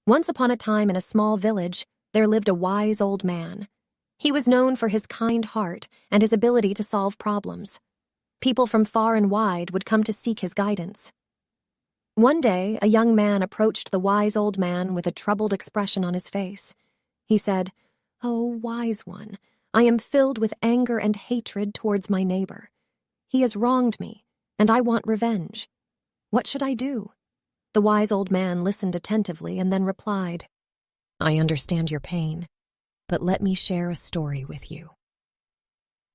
Once upon a time in a small village, there lived a wise old man. He was known for his kind heart and his ability to solve problems. People from far and wide would come to seek his guidance. One day, a young man approached the wise old man with a troubled expression on his face. He said, "Oh, wise one, I am filled with anger and hatred towards my neighbor. He has wronged me, and I want revenge. What should I do?" The wise old man listened attentively and then replied, "I understand your pain, but let me share a story with you.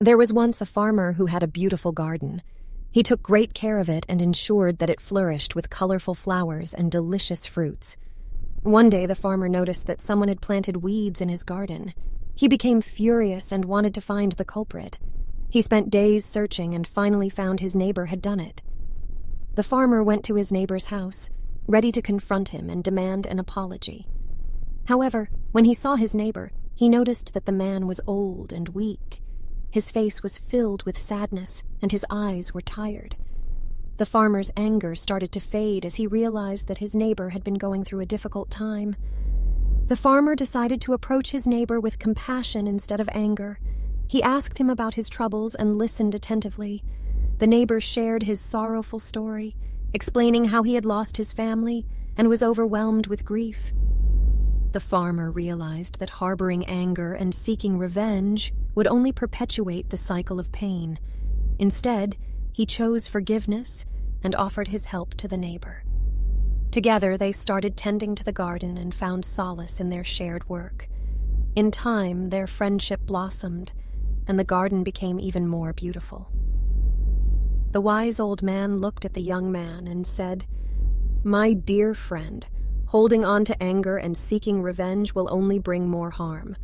There was once a farmer who had a beautiful garden. He took great care of it and ensured that it flourished with colorful flowers and delicious fruits. One day the farmer noticed that someone had planted weeds in his garden. He became furious and wanted to find the culprit. He spent days searching and finally found his neighbor had done it. The farmer went to his neighbor's house, ready to confront him and demand an apology. However, when he saw his neighbor, he noticed that the man was old and weak. His face was filled with sadness, and his eyes were tired. The farmer's anger started to fade as he realized that his neighbor had been going through a difficult time. The farmer decided to approach his neighbor with compassion instead of anger. He asked him about his troubles and listened attentively. The neighbor shared his sorrowful story, explaining how he had lost his family and was overwhelmed with grief. The farmer realized that harboring anger and seeking revenge would only perpetuate the cycle of pain. Instead, he chose forgiveness and offered his help to the neighbor. Together, they started tending to the garden and found solace in their shared work. In time, their friendship blossomed, and the garden became even more beautiful. The wise old man looked at the young man and said, "My dear friend, holding on to anger and seeking revenge will only bring more harm.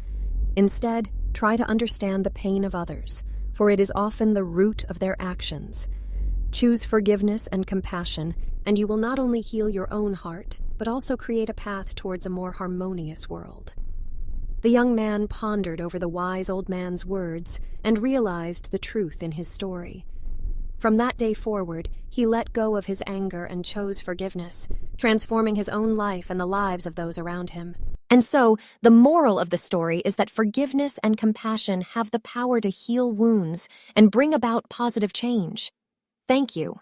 Instead, try to understand the pain of others, for it is often the root of their actions. Choose forgiveness and compassion, and you will not only heal your own heart, but also create a path towards a more harmonious world." The young man pondered over the wise old man's words and realized the truth in his story. From that day forward, he let go of his anger and chose forgiveness, transforming his own life and the lives of those around him. And so, the moral of the story is that forgiveness and compassion have the power to heal wounds and bring about positive change. Thank you.